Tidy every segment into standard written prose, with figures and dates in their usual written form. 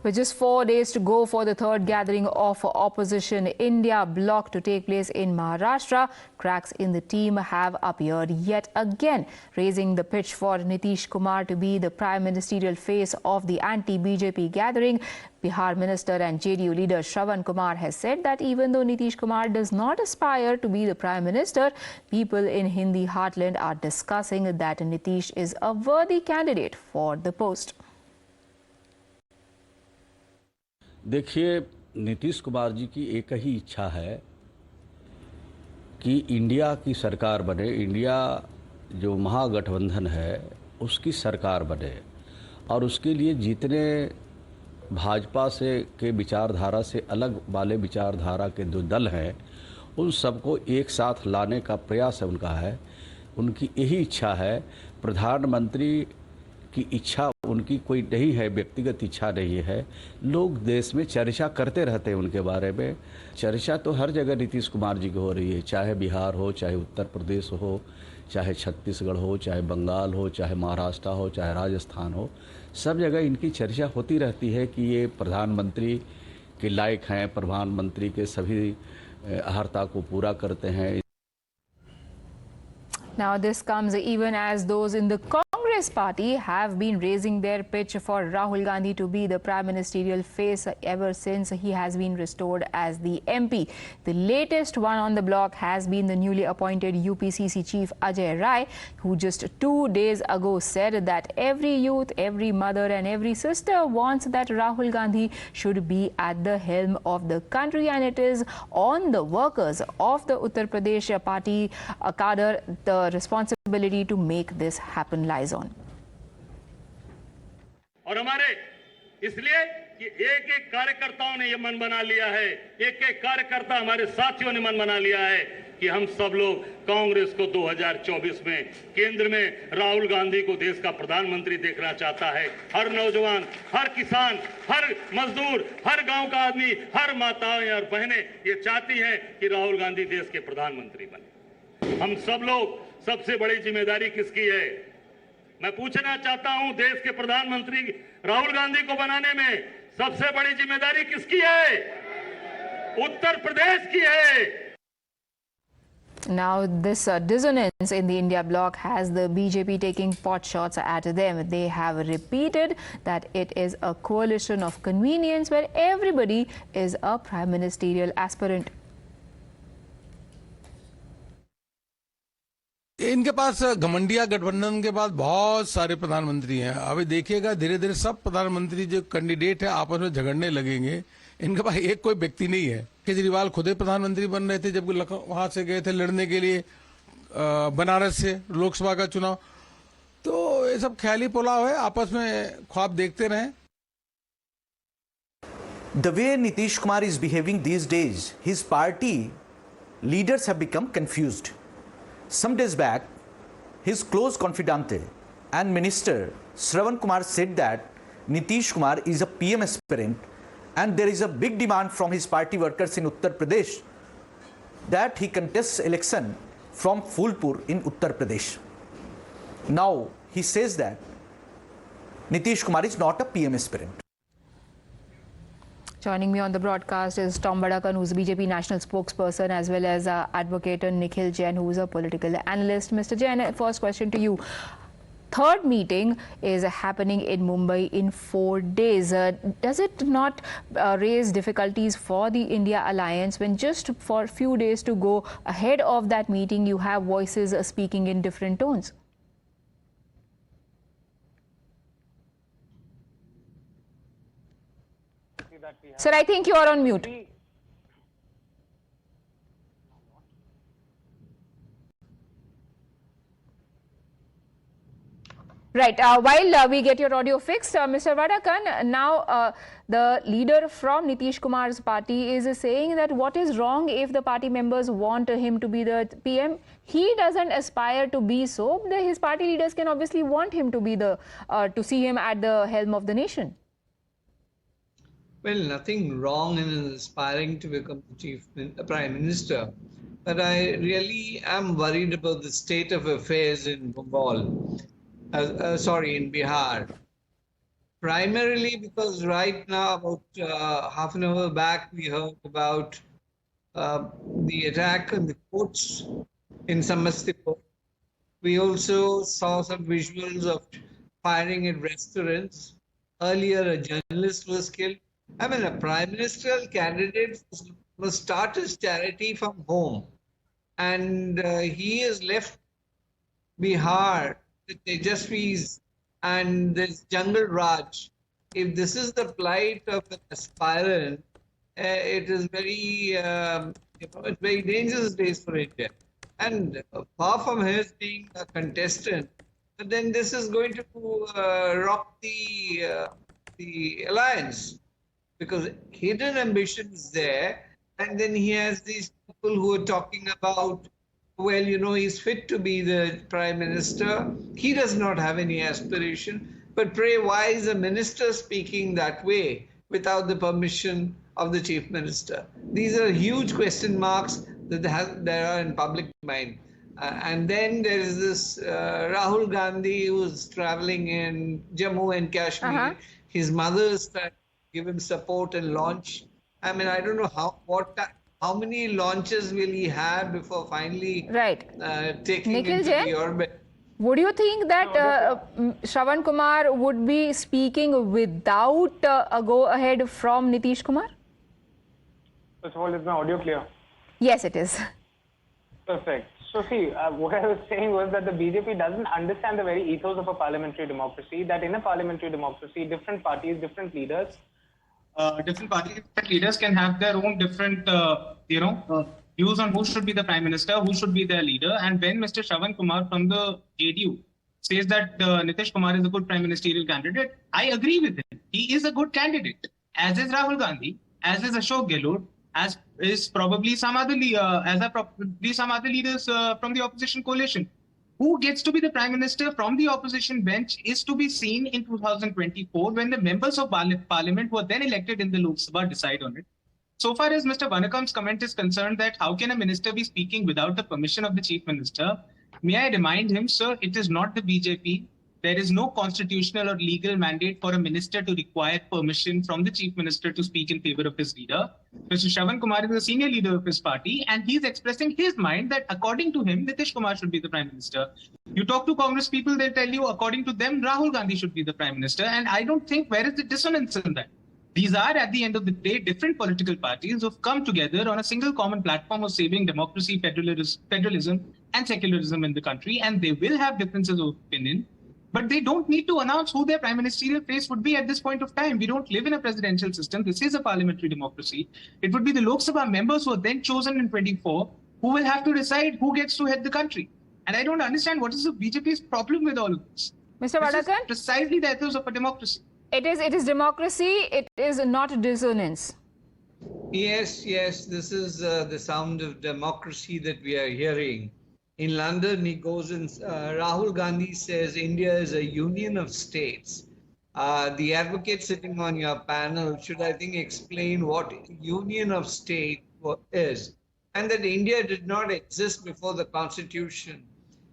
With just 4 days to go for the third gathering of opposition India bloc to take place in Maharashtra, cracks in the team have appeared yet again, raising the pitch for Nitish Kumar to be the Prime Ministerial face of the anti-BJP gathering. Bihar Minister and JDU leader Shravan Kumar has said that even though Nitish Kumar does not aspire to be the Prime Minister, people in Hindi heartland are discussing that Nitish is a worthy candidate for the post. देखिए, नीतीश कुमार जी की एक ही इच्छा है कि India की सरकार बने, India जो महागठबंधन है उसकी सरकार बने और उसके लिए जितने भाजपा से के विचारधारा से अलग वाले विचारधारा के जो दल हैं उन सबको एक साथ लाने का प्रयास है उनका है। उनकी यही इच्छा है। प्रधानमंत्री की इच्छा उनकी कोई नहीं है, व्यक्तिगत इच्छा नहीं है। लोग देश में चर्चा करते रहते हैं उनके बारे में। चर्चा तो हर जगह नीतीश कुमार जी की हो रही है, चाहे बिहार हो, चाहे उत्तर प्रदेश हो, चाहे छत्तीसगढ़ हो, चाहे बंगाल हो, चाहे महाराष्ट्र हो, चाहे राजस्थान हो, सब जगह इनकी चर्चा होती रहती है कि ये प्रधानमंत्री के लायक हैं, प्रधानमंत्री के सभी अहर्ता को पूरा करते हैं। Now this comes even as those in the Congress party have been raising their pitch for Rahul Gandhi to be the Prime Ministerial face ever since he has been restored as the MP. The latest one on the block has been the newly appointed UPCC chief Ajay Rai, who just 2 days ago said that every youth, every mother and every sister wants that Rahul Gandhi should be at the helm of the country, and it is on the workers of the Uttar Pradesh party cadre the responsibility to make this happen lies on. और हमारे इसलिए कि एक एक कार्यकर्ताओं ने ये मन बना लिया है, एक एक कार्यकर्ता हमारे साथियों ने मन बना लिया है कि हम सब लोग कांग्रेस को 2024 में केंद्र में राहुल गांधी को देश का प्रधानमंत्री देखना चाहता है। हर नौजवान, हर किसान, हर मजदूर, हर गांव का आदमी, हर माताएं और बहनें ये चाहती हैं कि राहुल गांधी देश के प्रधानमंत्री बने। हम सब लोग, सबसे बड़ी जिम्मेदारी किसकी है? मैं पूछना चाहता हूं, देश के प्रधानमंत्री राहुल गांधी को बनाने में सबसे बड़ी जिम्मेदारी किसकी है? उत्तर प्रदेश की है। Now this dissonance in the India bloc has the BJP taking pot shots at them. They have repeated that it is a coalition of convenience where everybody is a prime ministerial aspirant. इनके पास घमंडिया गठबंधन के बाद बहुत सारे प्रधानमंत्री हैं। अभी देखिएगा धीरे धीरे सब प्रधानमंत्री जो कैंडिडेट है आपस में झगड़ने लगेंगे। इनके पास एक कोई व्यक्ति नहीं है। केजरीवाल खुद ही प्रधानमंत्री बन रहे थे जब वहां से गए थे लड़ने के लिए बनारस से लोकसभा का चुनाव। तो ये सब ख्याली पुलाव है, आपस में ख्वाब देखते रहें। The way Nitish Kumar is behaving these days, his party leaders have become confused. Some days back, his close confidante and minister Shravan Kumar said that Nitish Kumar is a PM aspirant and there is a big demand from his party workers in Uttar Pradesh that he contests election from Phulpur in Uttar Pradesh. Now he says that Nitish Kumar is not a PM aspirant. Joining me on the broadcast is Tom Vadakkan, who's a BJP national spokesperson, as well as Advocate Nikhil Jain, who is a political analyst. Mr. Jain, first question to you. Third meeting is happening in Mumbai in 4 days. Does it not raise difficulties for the India alliance when just for a few days to go ahead of that meeting you have voices speaking in different tones? Sir, I think you are on mute. Right. While we get your audio fixed, Mr. Vadakkan, now the leader from Nitish Kumar's party is saying that what is wrong if the party members want him to be the PM? He doesn't aspire to be so. His party leaders can obviously want him to be the to see him at the helm of the nation. Well, nothing wrong in aspiring to become the Prime Minister, but I really am worried about the state of affairs in Bengal, in Bihar. Primarily because right now, about half an hour back, we heard about the attack on the courts in Samastipur. We also saw some visuals of firing at restaurants. Earlier, a journalist was killed. I mean, a prime ministerial candidate must start his charity from home. And he has left Bihar, the Tejasvis, and this Jungle Raj. If this is the plight of an aspirant, it is very, it's very dangerous days for India. And far from his being a contestant, but then this is going to rock the alliance, because hidden ambition is there, and then he has these people who are talking about, well, you know, he's fit to be the prime minister. He does not have any aspiration. But pray, why is a minister speaking that way without the permission of the chief minister? These are huge question marks that are in public mind. And then there is this Rahul Gandhi, who's traveling in Jammu and Kashmir. His mother is trying to give him support and launch. I mean, I don't know how many launches will he have before finally taking Nikhil into Jain, the orbit? would you think that Shravan Kumar would be speaking without a go-ahead from Nitish Kumar? First of all, is my audio clear? Yes, it is. Perfect. So see, what I was saying was that the BJP doesn't understand the very ethos of a parliamentary democracy, that in a parliamentary democracy, different parties, different leaders, different leaders can have their own different, views on who should be the prime minister, who should be their leader. And when Mr. Shravan Kumar from the JDU says that Nitish Kumar is a good prime ministerial candidate, I agree with him. He is a good candidate, as is Rahul Gandhi, as is Ashok Gehlot, as is probably some other leaders from the opposition coalition. Who gets to be the prime minister from the opposition bench is to be seen in 2024 when the members of parliament who are then elected in the Lok Sabha decide on it. So far as Mr. Vadakkan's comment is concerned, that how can a minister be speaking without the permission of the chief minister? May I remind him, sir, it is not the BJP. There is no constitutional or legal mandate for a minister to require permission from the chief minister to speak in favor of his leader. Mr. Shravan Kumar is the senior leader of his party, and he is expressing his mind that according to him, Nitish Kumar should be the prime minister. You talk to Congress people, they'll tell you, according to them, Rahul Gandhi should be the prime minister. And I don't think, where is the dissonance in that? These are, at the end of the day, different political parties who have come together on a single common platform of saving democracy, federalism, and secularism in the country, and they will have differences of opinion. But they don't need to announce who their prime ministerial face would be at this point of time. We don't live in a presidential system. This is a parliamentary democracy. It would be the Lok Sabha members who are then chosen in 24 who will have to decide who gets to head the country. And I don't understand what is the BJP's problem with all of this. Mr. Vadakkan? Precisely the ethos of a democracy. It is democracy. It is not dissonance. Yes, this is the sound of democracy that we are hearing. In London, he goes and Rahul Gandhi says India is a union of states. The advocate sitting on your panel should, I think, explain what union of state is, and that India did not exist before the constitution.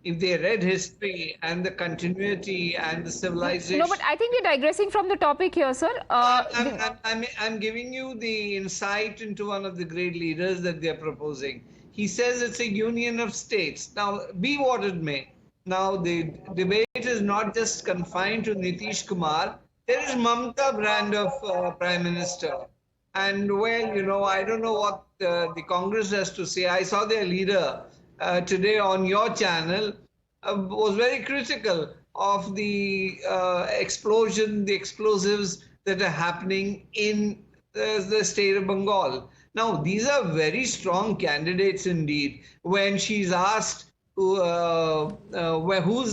If they read history and the continuity and the civilization. No, but I think we're digressing from the topic here, sir. I'm giving you the insight into one of the great leaders that they're proposing. He says it's a union of states. Now, be what it may. Now, the debate is not just confined to Nitish Kumar. There is Mamata brand of Prime Minister. And, well, you know, I don't know what the Congress has to say. I saw their leader today on your channel was very critical of the explosion, the explosives that are happening in the state of Bengal. Now, these are very strong candidates indeed. When she's asked who's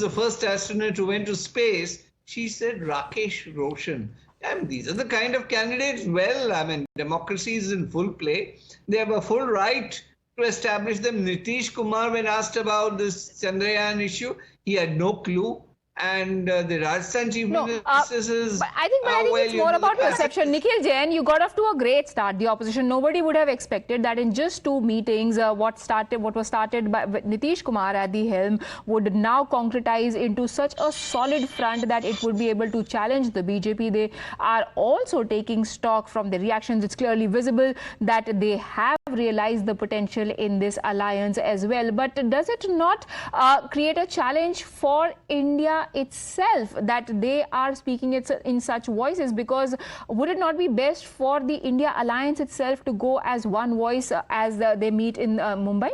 the first astronaut who went to space, she said Rakesh Roshan. And these are the kind of candidates, well, I mean, democracy is in full play. They have a full right to establish them. Nitish Kumar, when asked about this Chandrayaan issue, he had no clue. and the Rajasthan chief No, minister says, but I think well, it's more about perception. Nikhil Jain, you got off to a great start. The opposition, nobody would have expected that in just 2 meetings, what was started by Nitish Kumar at the helm would now concretize into such a solid front that it would be able to challenge the BJP. They are also taking stock from the reactions. It's clearly visible that they have realized the potential in this alliance as well. But does it not create a challenge for India itself that they are speaking in such voices? Because would it not be best for the India alliance itself to go as one voice as they meet in Mumbai?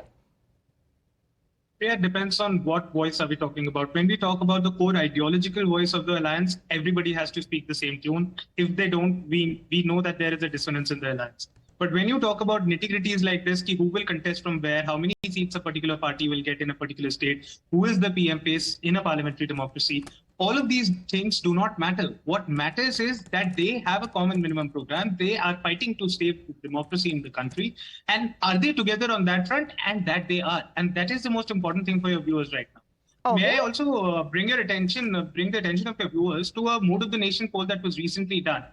Yeah, it depends on what voice are we talking about. When we talk about the core ideological voice of the alliance, everybody has to speak the same tune. If they don't, we know that there is a dissonance in the alliance. But when you talk about nitty-gritties like this, who will contest from where, how many seats a particular party will get in a particular state, who is the PM face in a parliamentary democracy, all of these things do not matter. What matters is that they have a common minimum program. They are fighting to save democracy in the country. And are they together on that front? And that they are. And that is the most important thing for your viewers right now. Okay. May I also bring the attention of your viewers to a Mood of the Nation poll that was recently done.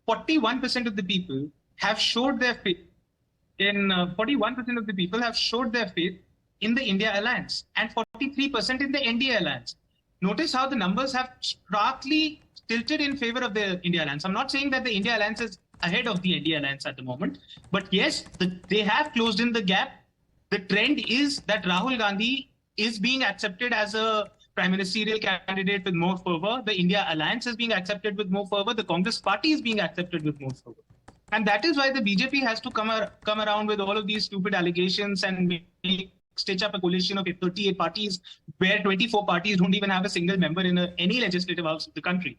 41% of the people have showed their faith in 41% of the people have showed their faith in the India alliance and 43% in the NDA alliance. Notice how the numbers have starkly tilted in favor of the India alliance. I'm not saying that the India alliance is ahead of the NDA alliance at the moment, but yes, they have closed in the gap. The trend is that Rahul Gandhi is being accepted as a Prime Ministerial candidate with more fervour. The India alliance is being accepted with more fervour. The Congress party is being accepted with more fervour. And that is why the BJP has to come around with all of these stupid allegations and stitch up a coalition of 38 parties where 24 parties don't even have a single member in any legislative house of the country.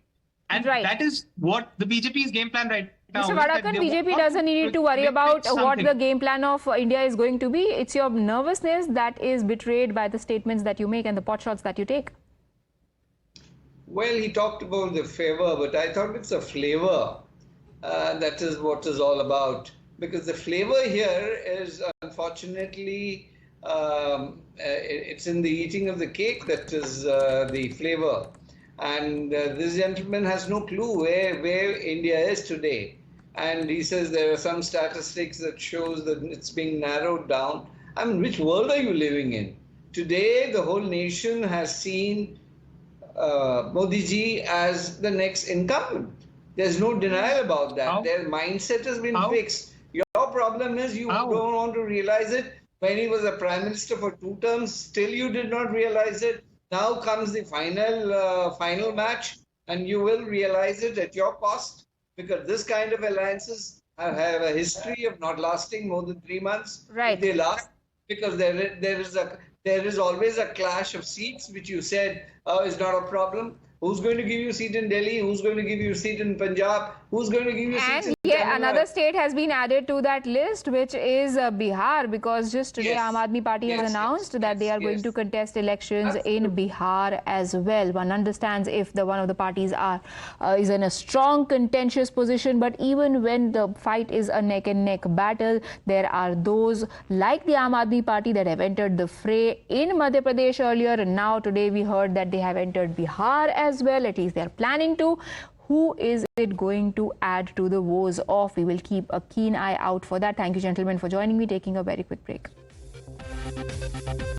And that is what the BJP's game plan right now. Mr. Vadakkan, BJP doesn't need to worry about what the game plan of India is going to be. It's your nervousness that is betrayed by the statements that you make and the pot shots that you take. Well, he talked about the favor, but I thought it's a flavor. That is what is all about. Because the flavor here is, unfortunately, it's in the eating of the cake that is the flavor. And this gentleman has no clue where India is today. And he says there are some statistics that shows that it's being narrowed down. I mean, which world are you living in? Today, the whole nation has seen Modi ji as the next incumbent. There's no denial about that. Their mindset has been fixed. Your problem is you don't want to realize it. When he was a prime minister for 2 terms, still you did not realize it. Now comes the final match, and you will realize it at your cost, because this kind of alliances have a history of not lasting more than 3 months. Right. They last because there is always a clash of seats, which you said is not a problem. Who's going to give you a seat in Delhi? Who's going to give you a seat in Punjab? Who's going to give you a seat in Tamil Nadu? Another state has been added to that list, which is Bihar, because just today Aam Party has announced that they are going to contest elections in Bihar as well. One understands if one of the parties is in a strong contentious position, but even when the fight is a neck-and-neck battle, there are those like the Aam Party that have entered the fray in Madhya Pradesh earlier, and now today we heard that they have entered Bihar as well. At least they are planning to. Who is it going to add to the woes of? We will keep a keen eye out for that. Thank you, gentlemen, for joining me. Taking a very quick break.